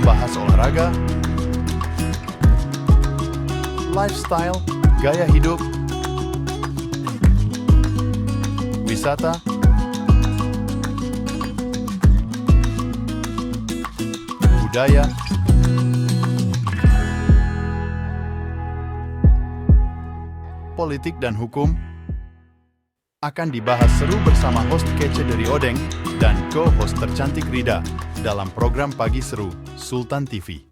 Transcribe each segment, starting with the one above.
membahas olahraga, lifestyle, gaya hidup, wisata, budaya, politik dan hukum akan dibahas seru bersama host kece dari Odeng dan co-host tercantik Rida dalam program Pagi Seru Sultan TV.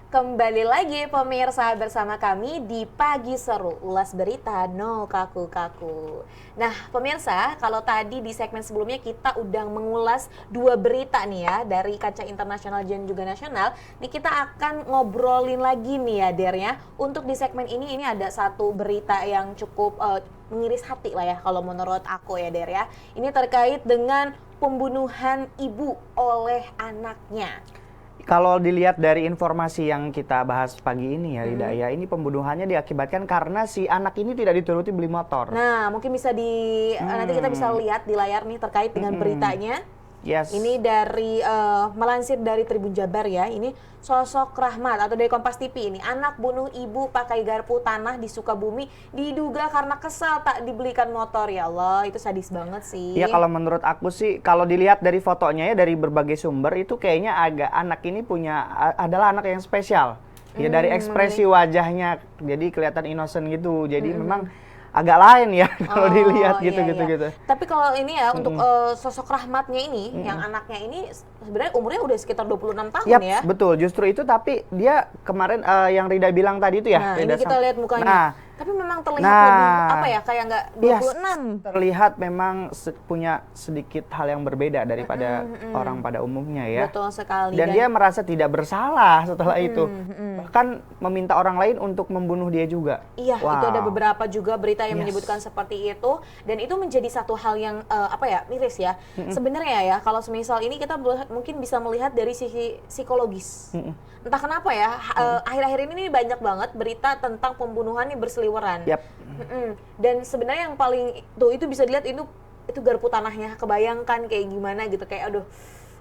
Kembali lagi pemirsa bersama kami di Pagi Seru, ulas berita no kaku-kaku. Nah pemirsa, kalau tadi di segmen sebelumnya kita udah mengulas dua berita nih ya dari kaca internasional dan juga nasional. Nih kita akan ngobrolin lagi nih ya Der ya. Untuk di segmen ini ada satu berita yang cukup mengiris hati lah ya kalau menurut aku ya Der ya. Ini terkait dengan pembunuhan ibu oleh anaknya. Kalau dilihat dari informasi yang kita bahas pagi ini ya, Rida, ya ini pembunuhannya diakibatkan karena si anak ini tidak dituruti beli motor. Nah, mungkin bisa nanti kita bisa lihat di layar nih terkait dengan beritanya. Yes. Ini dari melansir dari Tribun Jabar ya. Ini sosok Rahmat atau dari Kompas TV ini. Anak bunuh ibu pakai garpu tanah di Sukabumi diduga karena kesal tak dibelikan motor. Ya Allah, itu sadis banget sih. Ya kalau menurut aku sih, kalau dilihat dari fotonya ya dari berbagai sumber itu kayaknya anak ini adalah anak yang spesial. Ya dari ekspresi wajahnya jadi kelihatan innocent gitu. Jadi memang agak lain ya kalau dilihat gitu. Tapi kalau ini ya untuk sosok Rahmatnya ini, yang anaknya ini sebenarnya umurnya udah sekitar 26 tahun ya. Betul, justru itu tapi dia kemarin yang Rida bilang tadi itu ya. Nah, ini kita lihat mukanya. Nah, tapi memang terlihat lebih apa ya, kayak nggak 26. Yes, terlihat memang punya sedikit hal yang berbeda daripada orang pada umumnya ya. Betul sekali. Dan dia merasa tidak bersalah setelah itu. Bahkan meminta orang lain untuk membunuh dia juga. Iya, itu ada beberapa juga berita yang menyebutkan seperti itu. Dan itu menjadi satu hal yang miris ya. Sebenarnya ya, kalau semisal ini kita mungkin bisa melihat dari sisi psikologis. Entah kenapa ya, akhir-akhir ini banyak banget berita tentang pembunuhan yang berseliweran. Dan sebenarnya yang paling itu bisa dilihat itu garpu tanahnya, kebayangkan kayak gimana gitu, kayak aduh,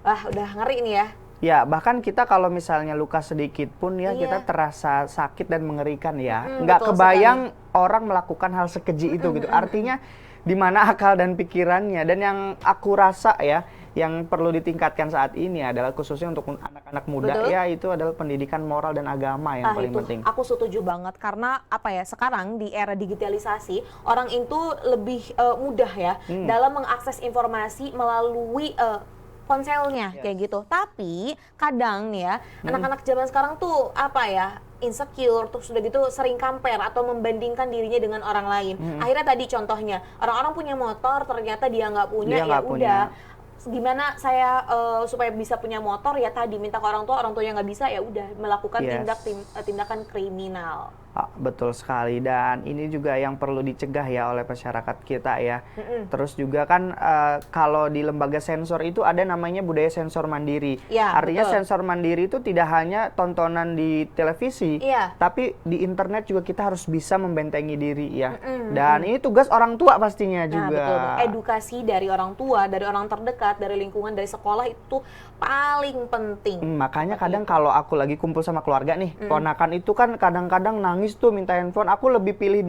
udah ngeri ini ya. Ya, bahkan kita kalau misalnya luka sedikit pun ya kita terasa sakit dan mengerikan ya. Nggak kebayang orang melakukan hal sekeji itu gitu. Artinya di mana akal dan pikirannya. Dan yang aku rasa ya, yang perlu ditingkatkan saat ini adalah khususnya untuk anak-anak muda ya, itu adalah pendidikan moral dan agama yang paling penting. Aku setuju banget karena sekarang di era digitalisasi orang itu lebih mudah ya dalam mengakses informasi melalui ponselnya kayak gitu. Tapi kadang nih ya anak-anak zaman sekarang tuh insecure, terus sudah gitu sering compare atau membandingkan dirinya dengan orang lain. Akhirnya tadi contohnya orang-orang punya motor ternyata dia nggak punya, ya udah. Gimana saya supaya bisa punya motor ya tadi minta ke orang tuanya nggak bisa, ya udah melakukan tindakan kriminal. Betul sekali, dan ini juga yang perlu dicegah ya oleh masyarakat kita ya. Terus juga kan kalau di lembaga sensor itu ada namanya budaya sensor mandiri. Artinya sensor mandiri itu tidak hanya tontonan di televisi, tapi di internet juga kita harus bisa membentengi diri ya. Dan ini tugas orang tua pastinya juga. Betul. Edukasi dari orang tua, dari orang terdekat, dari lingkungan, dari sekolah itu paling penting. Makanya kadang kalau aku lagi kumpul sama keluarga nih, ponakan itu kan kadang-kadang nangis tuh minta handphone, aku lebih pilih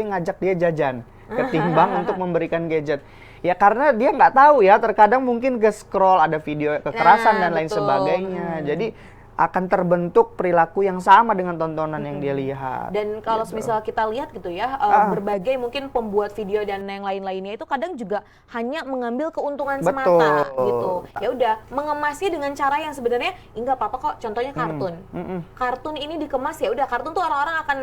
ngajak dia jajan ketimbang untuk memberikan gadget. Ya karena dia nggak tahu ya, terkadang mungkin scroll ada video kekerasan dan lain sebagainya. Jadi akan terbentuk perilaku yang sama dengan tontonan yang dia lihat. Dan kalau misalnya kita lihat gitu ya, berbagai mungkin pembuat video dan yang lain-lainnya itu kadang juga hanya mengambil keuntungan semata gitu. Ya udah, mengemasnya dengan cara yang sebenarnya enggak apa-apa kok. Contohnya kartun. Kartun ini dikemas, ya udah, kartun tuh orang-orang akan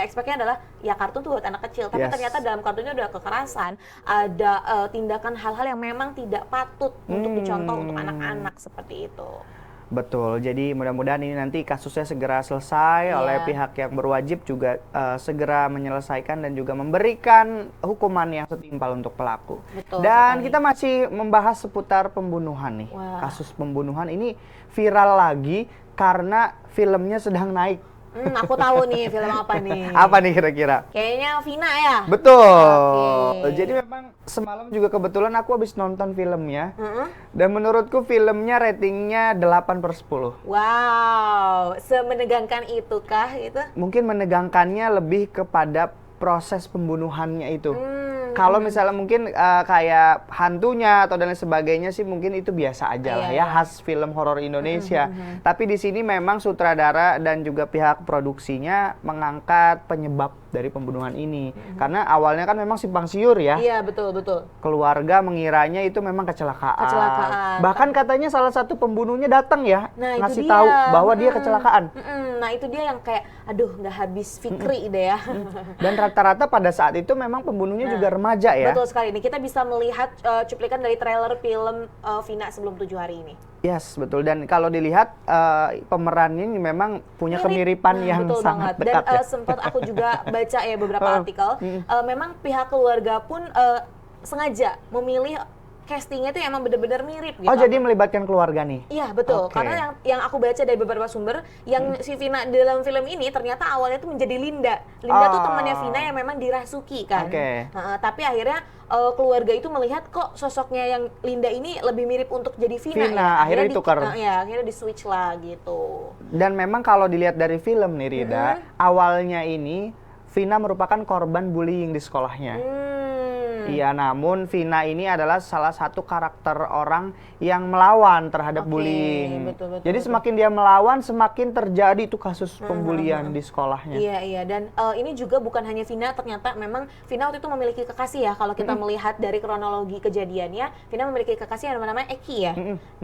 expect-nya adalah ya kartun tuh buat anak kecil. Tapi ternyata dalam kartunnya udah kekerasan, ada tindakan hal-hal yang memang tidak patut untuk dicontoh untuk anak-anak seperti itu. Betul, jadi mudah-mudahan ini nanti kasusnya segera selesai oleh pihak yang berwajib juga segera menyelesaikan dan juga memberikan hukuman yang setimpal untuk pelaku. Dan kita masih membahas seputar pembunuhan nih. Kasus pembunuhan ini viral lagi karena filmnya sedang naik Aku tahu nih film apa nih. Apa nih kira-kira? Kayaknya Vina ya? Betul. Oke. Jadi memang semalam juga kebetulan aku habis nonton filmnya. Dan menurutku filmnya ratingnya 8/10. Wow, semenegangkan itukah itu? Mungkin menegangkannya lebih kepada proses pembunuhannya itu. Kalau misalnya mungkin kayak hantunya atau dan lain sebagainya sih mungkin itu biasa aja lah ya, khas film horor Indonesia. Tapi di sini memang sutradara dan juga pihak produksinya mengangkat penyebab dari pembunuhan ini. Karena awalnya kan memang simpang siur ya. Iya, betul. Keluarga mengiranya itu memang kecelakaan. Bahkan katanya salah satu pembunuhnya datang ya, ngasih tahu bahwa dia kecelakaan. Nah itu dia yang kayak, aduh nggak habis fikri deh ya. Dan rata-rata pada saat itu memang pembunuhnya juga remaja ya. Betul sekali. Ini kita bisa melihat cuplikan dari trailer film Vina Sebelum 7 Hari ini. Yes, betul. Dan kalau dilihat pemerannya ini memang punya kemiripan yang betul sangat banget. dekat. Dan sempat aku juga baca ya beberapa artikel, memang pihak keluarga pun sengaja memilih castingnya itu emang benar-benar mirip gitu. Oh, jadi melibatkan keluarga nih? Iya, betul. Okay. Karena yang aku baca dari beberapa sumber, yang si Vina dalam film ini ternyata awalnya tuh menjadi Linda. Linda tuh temannya Vina yang memang dirasuki kan. Tapi akhirnya keluarga itu melihat kok sosoknya yang Linda ini lebih mirip untuk jadi Vina ya. Akhirnya ditukar. Akhirnya di-switch lah gitu. Dan memang kalau dilihat dari film nih Rida, awalnya ini Vina merupakan korban bullying di sekolahnya. Iya, namun Vina ini adalah salah satu karakter orang yang melawan terhadap bullying. Betul, jadi semakin dia melawan, semakin terjadi itu kasus pembulian di sekolahnya. Iya. Dan ini juga bukan hanya Vina, ternyata memang Vina waktu itu memiliki kekasih ya. Kalau kita melihat dari kronologi kejadiannya, Vina memiliki kekasih yang namanya Eki ya.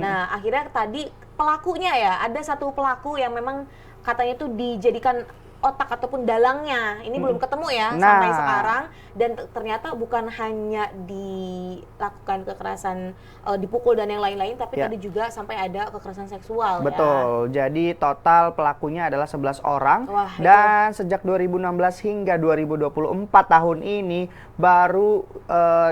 Nah, akhirnya tadi pelakunya ya, ada satu pelaku yang memang katanya itu dijadikan otak ataupun dalangnya ini belum ketemu ya sampai sekarang, dan ternyata bukan hanya dilakukan kekerasan dipukul dan yang lain-lain, tapi tadi juga sampai ada kekerasan seksual. Betul. Jadi total pelakunya adalah 11 orang. Dan sejak 2016 hingga 2024 tahun ini baru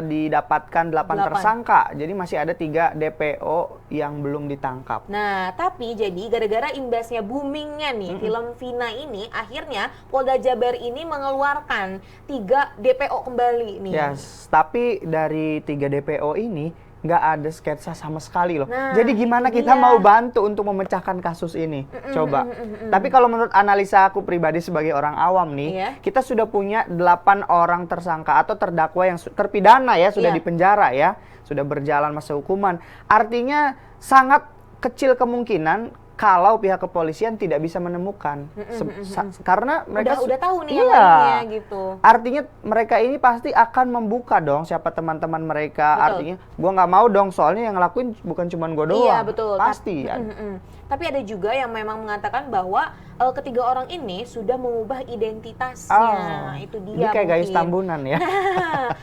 didapatkan 8 tersangka. Jadi masih ada 3 DPO yang belum ditangkap. Nah, tapi jadi gara-gara imbasnya boomingnya nih film Vina ini, akhirnya Polda Jabar ini mengeluarkan 3 DPO kembali nih. Yes, tapi dari 3 DPO ini nggak ada sketsa sama sekali loh. Jadi gimana kita mau bantu untuk memecahkan kasus ini? Coba. Tapi kalau menurut analisa aku pribadi sebagai orang awam nih, kita sudah punya 8 orang tersangka atau terdakwa yang terpidana ya, sudah dipenjara ya, sudah berjalan masa hukuman. Artinya sangat kecil kemungkinan kalau pihak kepolisian tidak bisa menemukan, karena mereka udah tahu nih yang lainnya gitu. Artinya mereka ini pasti akan membuka dong siapa teman-teman mereka. Artinya gua nggak mau dong, soalnya yang ngelakuin bukan cuma gua doang. Iya, betul. Pasti. Tapi ada juga yang memang mengatakan bahwa ketiga orang ini sudah mengubah identitasnya. Itu dia. Ini kayak Gayus Tambunan ya.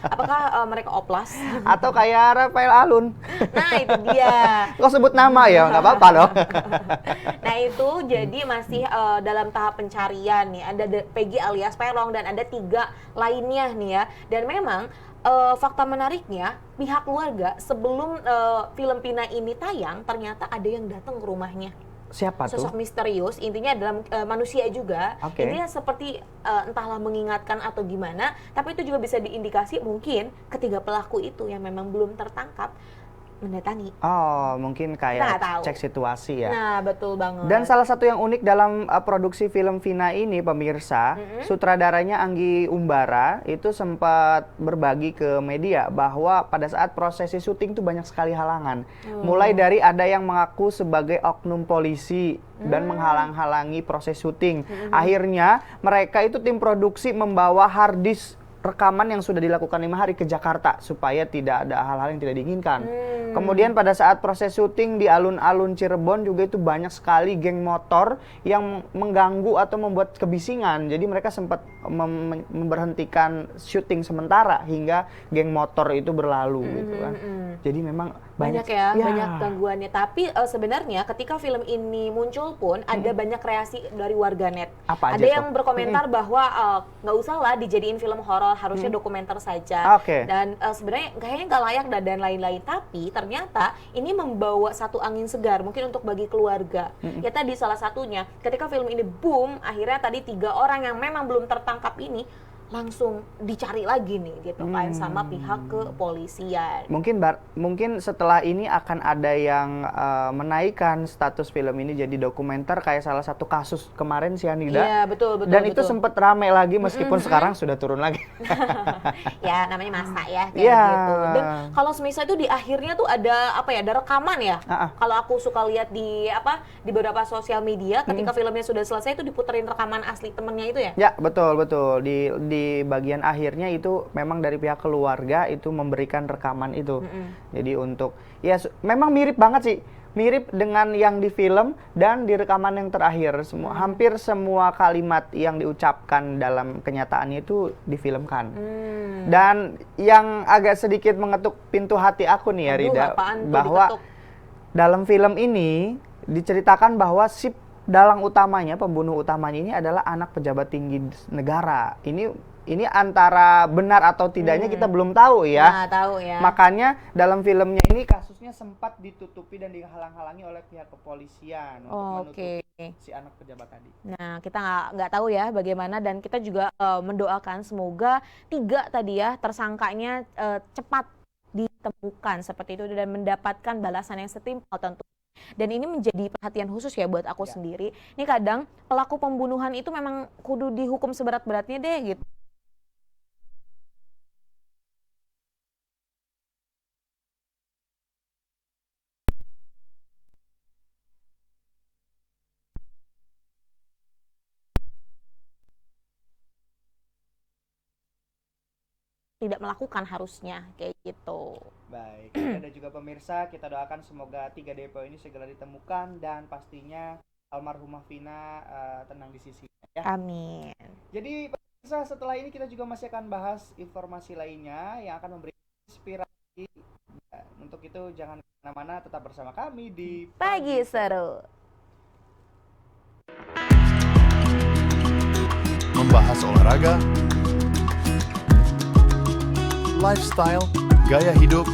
Apakah mereka oplas? Atau kayak Rafael Alun? Nah, itu dia. Kok sebut nama ya? Nggak apa-apa loh. Nah, itu jadi masih dalam tahap pencarian nih. Ada Peggy alias Perong dan ada 3 lainnya nih ya. Dan memang fakta menariknya, pihak keluarga sebelum film Vina ini tayang, ternyata ada yang datang ke rumahnya. Siapa tuh? Sosok misterius, intinya dalam manusia juga. Intinya seperti entahlah mengingatkan atau gimana, tapi itu juga bisa diindikasi mungkin ketiga pelaku itu yang memang belum tertangkap mendatangi. Oh, mungkin kayak cek situasi ya. Nah, betul banget. Dan salah satu yang unik dalam produksi film Vina ini, pemirsa, sutradaranya Anggi Umbara itu sempat berbagi ke media bahwa pada saat prosesi syuting tuh banyak sekali halangan. Mulai dari ada yang mengaku sebagai oknum polisi dan menghalang-halangi proses syuting. Akhirnya mereka itu tim produksi membawa hard disk rekaman yang sudah dilakukan 5 hari ke Jakarta supaya tidak ada hal-hal yang tidak diinginkan. Kemudian pada saat proses syuting di alun-alun Cirebon juga itu banyak sekali geng motor yang mengganggu atau membuat kebisingan. Jadi mereka sempat memberhentikan syuting sementara hingga geng motor itu berlalu gitu kan. Jadi memang banyak ya, banyak gangguannya. Tapi sebenarnya ketika film ini muncul pun ada banyak reaksi dari warganet. Apa ada yang berkomentar bahwa nggak usah lah dijadiin film horor, harusnya dokumenter saja. Dan sebenarnya kayaknya nggak layak dan lain-lain. Tapi ternyata ini membawa satu angin segar mungkin untuk bagi keluarga. Ya tadi salah satunya ketika film ini boom, akhirnya tadi 3 orang yang memang belum tertangkap ini langsung dicari lagi nih gitu kan sama pihak kepolisian. Mungkin setelah ini akan ada yang menaikkan status film ini jadi dokumenter kayak salah satu kasus kemarin Cyanida. Iya, betul. Dan itu sempat rame lagi meskipun sekarang sudah turun lagi. Ya, namanya masa ya kayak Iya. gitu. Dan kalau semisal itu di akhirnya tuh ada ada rekaman ya. Kalau aku suka lihat di beberapa sosial media ketika filmnya sudah selesai itu diputerin rekaman asli temennya itu ya. Ya, betul. Di bagian akhirnya itu memang dari pihak keluarga itu memberikan rekaman itu. Jadi untuk memang mirip banget sih. Mirip dengan yang di film dan di rekaman yang terakhir. Hampir semua kalimat yang diucapkan dalam kenyataannya itu difilmkan. Dan yang agak sedikit mengetuk pintu hati aku nih ya Rida, bahwa dalam film ini diceritakan bahwa si dalang utamanya, pembunuh utamanya ini adalah anak pejabat tinggi negara. Ini antara benar atau tidaknya kita belum tahu ya. Nah, tahu ya. Makanya dalam filmnya ini kasusnya sempat ditutupi dan dihalang-halangi oleh pihak kepolisian untuk menutupi si anak pejabat tadi. Nah, kita nggak tahu ya bagaimana, dan kita juga mendoakan semoga 3 tadi ya tersangkanya cepat ditemukan seperti itu dan mendapatkan balasan yang setimpal tentu. Dan ini menjadi perhatian khusus ya buat aku sendiri. Ini kadang pelaku pembunuhan itu memang kudu dihukum seberat-beratnya deh gitu. Tidak melakukan harusnya kayak gitu. Baik, dan juga pemirsa, kita doakan semoga 3 DPO ini segera ditemukan dan pastinya almarhumah Vina tenang di sisinya ya. Amin. Jadi pemirsa, setelah ini kita juga masih akan bahas informasi lainnya yang akan memberi inspirasi. Untuk itu jangan kemana-mana, tetap bersama kami di Pagi Seru. Membahas olahraga, lifestyle, gaya hidup,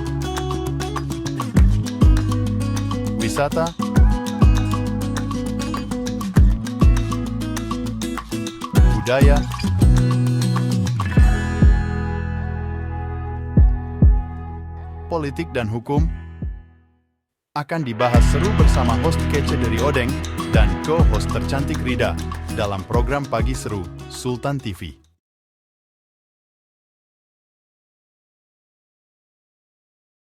wisata, budaya, politik dan hukum akan dibahas seru bersama host kece dari Odeng dan co-host tercantik Rida dalam program Pagi Seru Sultan TV.